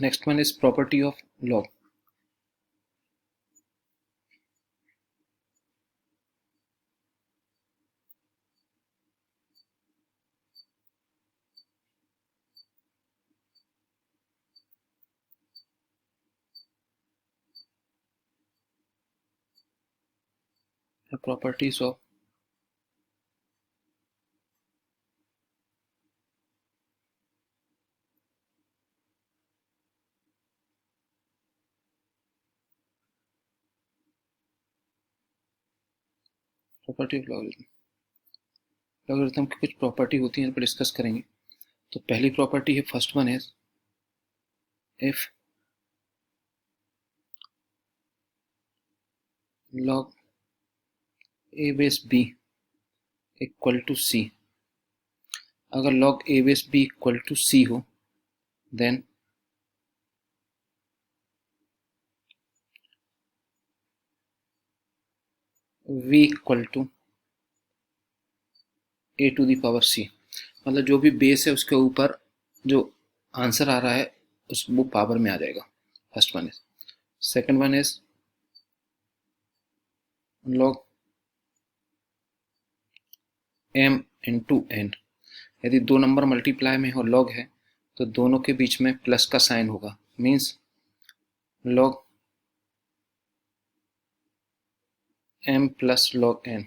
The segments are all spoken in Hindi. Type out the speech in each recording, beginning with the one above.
Next one is property of log. The properties of logarithm. Logarithm की कुछ प्रॉपर्टी होती है, पर डिस्कस करेंगे। तो पहली प्रॉपर्टी है, फर्स्ट वन है, if log a base b equal to c, अगर log a base b equal to c हो, then v equal to a to the power c, मतलब जो भी बेस है उसके ऊपर जो आंसर आ रहा है उस वो पावर में आ जाएगा। First one is. Second one is log m into n, यदि दो नंबर मल्टीप्लाई में हो log है तो दोनों के बीच में प्लस का साइन होगा, means log m plus log n,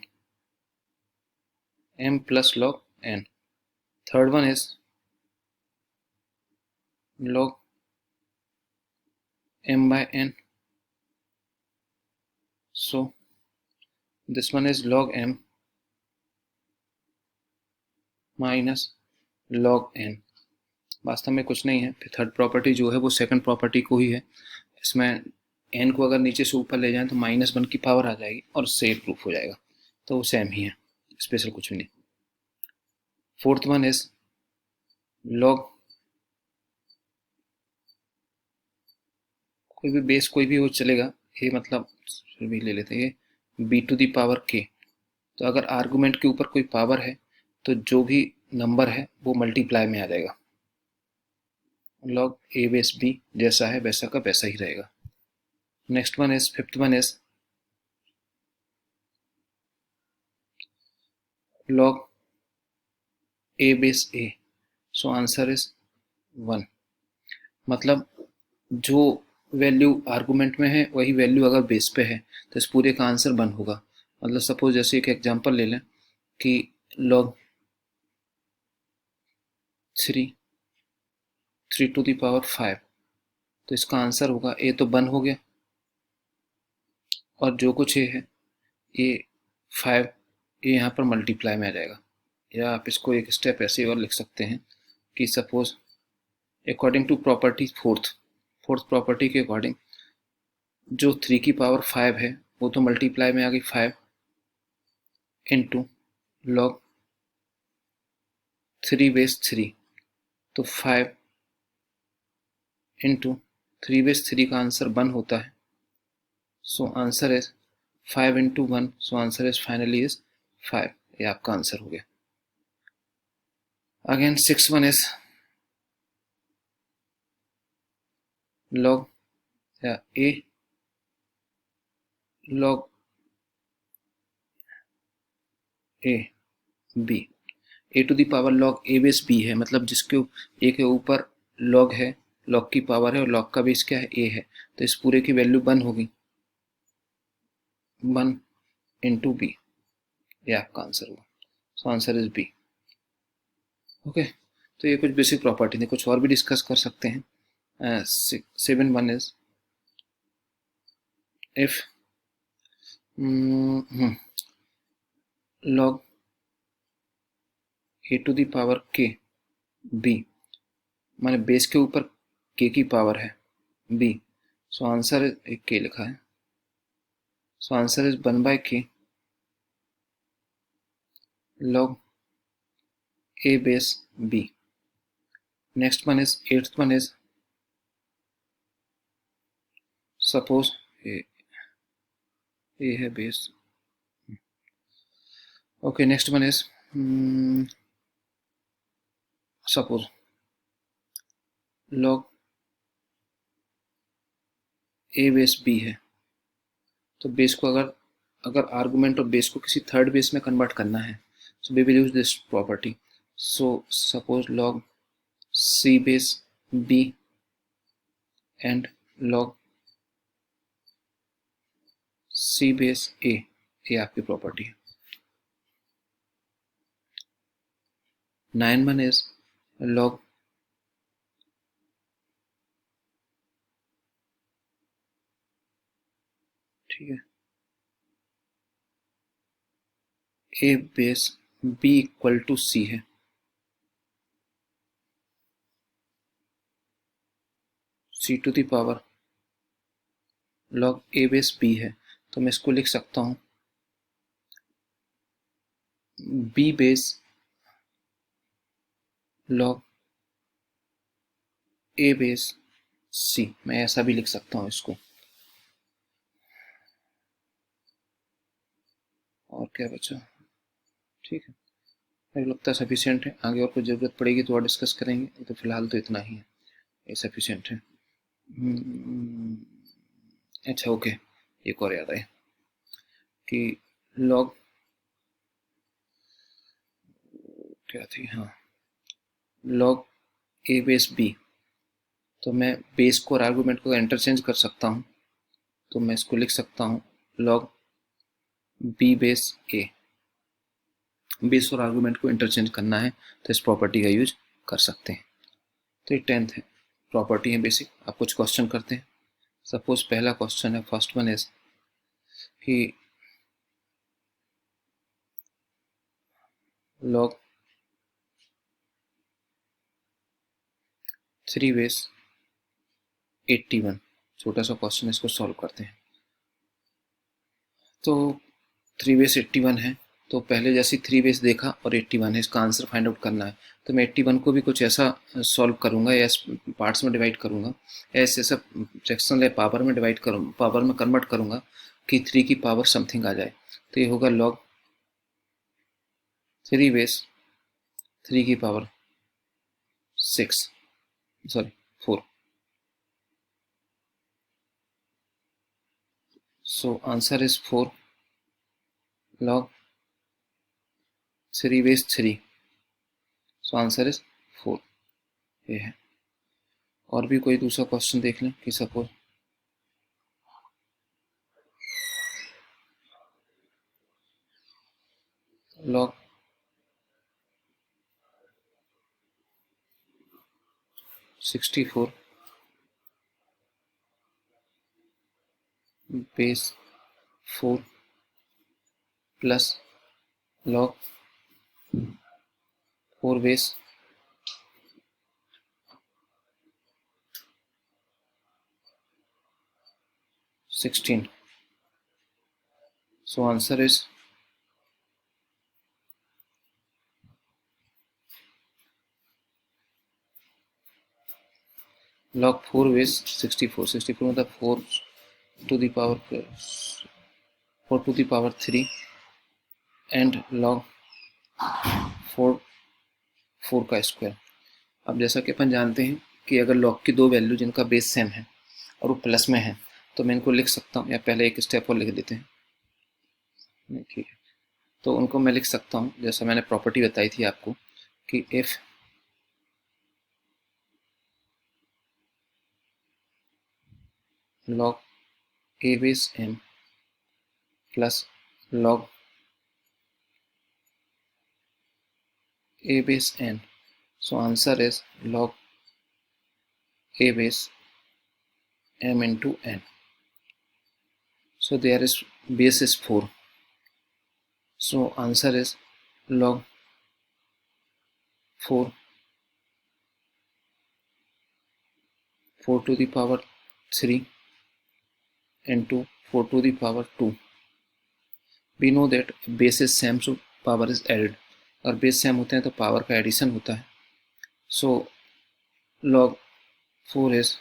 m plus log n। Third one is log m by n, so this one is log m minus log n। वास्तव में कुछ नहीं है। फिर थर्ड प्रॉपर्टी जो है वो सेकंड प्रॉपर्टी को ही है। इसमें n को अगर नीचे से ऊपर ले जाएं तो -1 की पावर आ जाएगी और सेम प्रूफ हो जाएगा, तो वो सेम ही है, स्पेशल कुछ भी नहीं। फोर्थ वन इज log, कोई भी बेस कोई भी हो चलेगा, ये मतलब फिर भी ले लेते हैं ये b to the power k। तो अगर आर्गुमेंट के ऊपर कोई पावर है तो जो भी नंबर है वो मल्टीप्लाई में आ जाएगा। log a बेस b जैसा है वैसा का वैसा ही रहेगा। Next one is, fifth one is log a base a, so answer is 1। मतलब जो वैल्यू आर्गुमेंट में है वही वैल्यू अगर बेस पे है तो इस पूरे का आंसर 1 होगा। मतलब सपोज जैसे एक एग्जांपल ले लें कि log 3 टू दी पावर 5, तो इसका आंसर होगा a तो 1 हो गया और जो कुछ a है ये 5 ये यहाँ पर मल्टीप्लाई में आ जाएगा। या आप इसको एक स्टेप ऐसे और लिख सकते हैं कि suppose according to property fourth property के अकॉर्डिंग जो 3 की पावर 5 है वो तो मल्टीप्लाई में आ गई 5 इंटू log 3 बेस 3, तो 5 इंटू 3 बेस 3 का आंसर 1 होता है। So answer is 5 into 1, so answer is finally is 5। ये आपका आंसर हो गया। Again six one is log a log a b, a to the power log a base b है, मतलब जिसके a के ऊपर log है, log की पावर है और log का बेस क्या है a है, तो इस पूरे की वैल्यू 1 होगी, 1 इंटू b, ये आपका आंसर हुआ। सो आंसर इज b। ओके, तो ये कुछ बेसिक प्रॉपर्टी थी, कुछ और भी डिस्कस कर सकते हैं। 7 one is if log a to the power k b, माने बेस के ऊपर k की पावर है b, सो आंसर एक k लिखा है, so answer is 1 by k log a base b। Next one is, eighth one is suppose a है base. Okay, next one is suppose log a base b है, तो बेस को अगर अगर आर्गुमेंट और बेस को किसी थर्ड बेस में कन्वर्ट करना है, so we will use this property. So suppose log c base b and log c base a, ये आपकी प्रॉपर्टी है. 9 इज log ठीक है a base b equal to c है, c to the power log a base b है, तो मैं इसको लिख सकता हूँ b base log a base c, मैं ऐसा भी लिख सकता हूँ इसको. और क्या बचा, ठीक है, मेरे लगता है सफिशिएंट है. आगे और कुछ ज़रूरत पड़ेगी तो और डिस्कस करेंगे, तो फिलहाल तो इतना ही है, ये सफिशिएंट है. अच्छा ओके, एक और याद आया कि log क्या थी, हाँ log a बेस b, तो मैं बेस को और आर्गुमेंट को इंटरचेंज कर सकता हूँ, तो मैं इसको लिख सकता हूँ log b base a. Base और आर्गुमेंट को इंटरचेंज करना है तो इस प्रॉपर्टी का यूज कर सकते हैं. तो ये 10th है, प्रॉपर्टी है बेसिक. आप कुछ क्वेश्चन करते हैं. सपोज पहला क्वेश्चन है, फर्स्ट वन इज कि log 3 बेस 81, छोटा सा क्वेश्चन, इसको सॉल्व करते हैं. तो 3 बेस 81 है, तो पहले जैसे 3 बेस देखा और 81 है, इसका आंसर फाइंड आउट करना है, तो मैं 81 को भी कुछ ऐसा सॉल्व करूंगा या पार्ट्स में डिवाइड करूंगा, ऐसे सब फ्रैक्शनल या पावर में डिवाइड करूँ, पावर में कन्वर्ट करूंगा कि 3 की पावर समथिंग आ जाए. तो ये होगा log 3 बेस 3 की power 6, sorry 4. So answer is 4 log 3 base 3. So answer is 4, ये है. और भी कोई दूसरा क्वेश्चन देख लें कि suppose log 64 base 4 plus log 4 base 16. So answer is log 4 base 64. 64 मतलब 4 to the power 4 to the power 3 and log 4 का स्क्वायर. अब जैसा कि अपन जानते हैं कि अगर log की दो वैल्यू जिनका बेस सेम है और वो प्लस में है, तो मैं इनको लिख सकता हूँ, या पहले एक स्टेप और लिख देते हैं, ठीक है. तो उनको मैं लिख सकता हूँ जैसा मैंने प्रॉपर्टी बताई थी आपको कि if log a base m plus log a base n, so answer is log a base m into n. So there is base is 4, so answer is log 4 4 to the power 3 into 4 to the power 2. We know that base is same, so power is added, और बेस सेम होते हैं तो पावर का एडिशन होता है. so log 4 is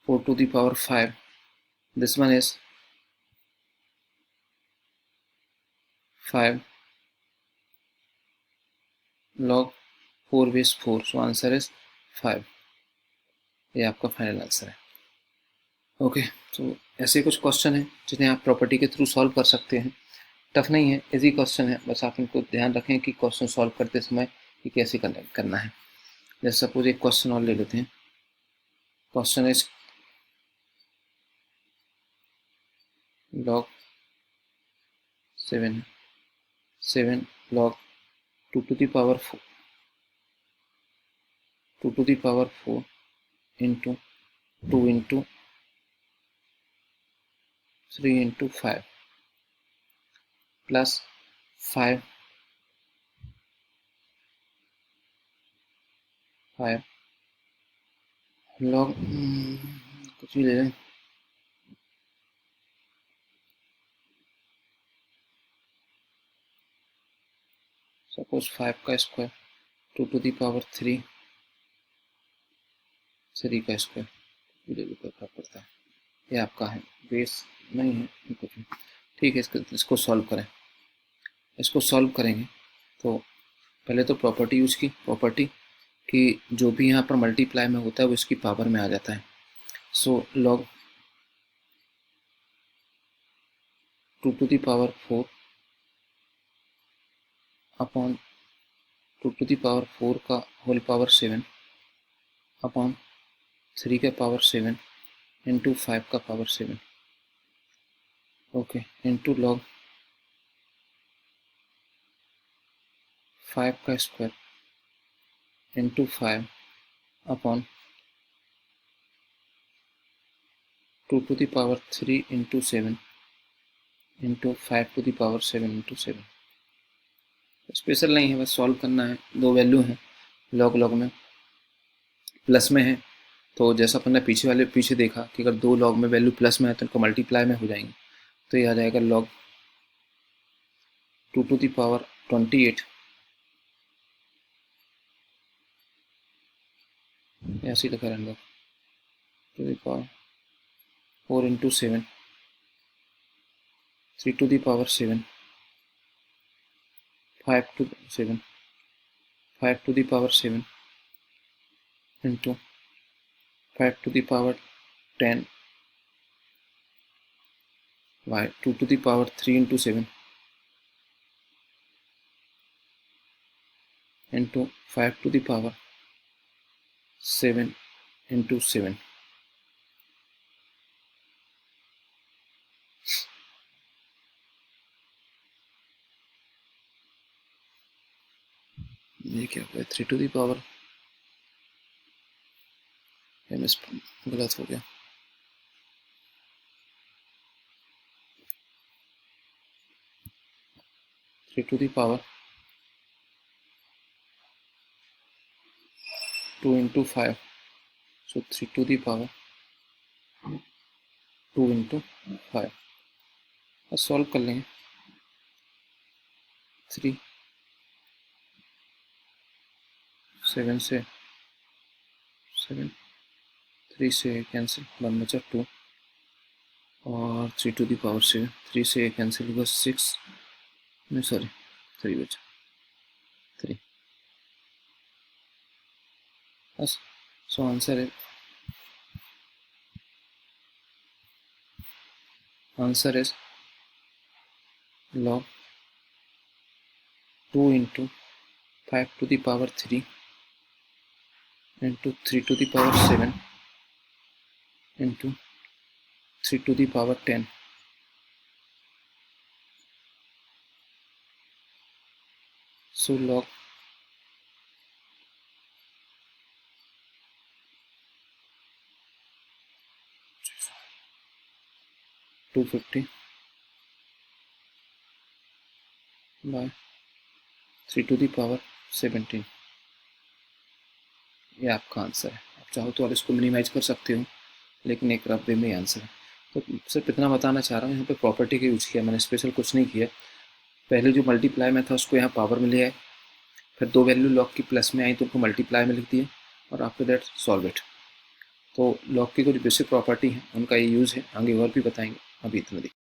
4 to the power 5. This one is 5 log 4 base 4, so answer is 5. ये आपका फाइनल आंसर है. ओके, तो ऐसे कुछ क्वेश्चन हैं जिन्हें आप प्रॉपर्टी के थ्रू सॉल्व कर सकते हैं। टफ नहीं है, इजी क्वेश्चन है, बस आप इनको ध्यान रखें कि क्वेश्चन सॉल्व करते समय ये कैसे करना है। जैसे सपोज एक क्वेश्चन और ले लेते हैं। Question is log 7 log 2 to the power 4 into 2 into 3 into 5 plus 5 log कुछ भी ले लें, सपोज 5 का स्क्वायर 2 to the power 3 का स्क्वायर करना पड़ता है। ये आपका है, बेस नहीं है कुछ भी। ठीक है, इसको सॉल्व करें। इसको सॉल्व करेंगे तो पहले तो प्रॉपर्टी यूज की, प्रॉपर्टी कि जो भी यहाँ पर मल्टीप्लाई में होता है वो इसकी पावर में आ जाता है। सो log 2 to the power 4 upon 2 to the power 4 का होल पावर 7 अपॉन 3 का पावर 7 इंटू 5 का पावर 7, ओके, इंटू log 5 का square into 5 upon 2 to the power 3 into 7 into 5 to the power 7 into 7। Special नहीं है, बस सॉल्व करना है। दो वैल्यू हैं लॉग में, प्लस में है, तो जैसा अपन ने पीछे देखा कि अगर दो लॉग में वैल्यू प्लस में है तो इनको मल्टीप्लाई में हो जाएंगे। तो ये आ जाएगा log 2 to the power 28 ऐसे लिखा रहेगा to the power 4 into 7 3 to the power 7 5 to 7 5 to the power 7 into 5 to the power 10 y 2 to the power 3 into 7 into 5 to the power 7 into 7। ये क्या हुआ, 3 to the power, गलत हो गया, 3 to the power 2 into 5, so 3 to the power 2 into 5। अब सॉल्व कर लेंगे। 3 7 से 7 3 से कैंसिल, 1 बचा 2 और 3 to the power 7, 3 से कैंसिल हुआ 6, नहीं सॉरी 3 बचा 3। बस, सो answer is log 2 into 5 to the power 3 into 3 to the power 7 into 3 to the power 10। So log 250 by 3 to the power 17। ये आपका आंसर है। आप चाहो तो और इसको मिनिमाइज कर सकते हो, लेकिन एक रफ वे में आंसर है। तो सिर्फ इतना बताना चाह रहा हूँ, यहाँ पे प्रॉपर्टी का यूज किया मैंने, स्पेशल कुछ नहीं किया। पहले जो मल्टीप्लाई में था उसको यहाँ पावर में ले आए, फिर दो वैल्यू लॉग की प्लस में आई तो उनको मल्टीप्लाई में लिख दिए और आफ्टर दैट सॉल्व इट। तो लॉग की कुछ बेसिक प्रॉपर्टी है, उनका ये यूज़ है, आगे और भी बताएंगे। अभी इतना देखिए।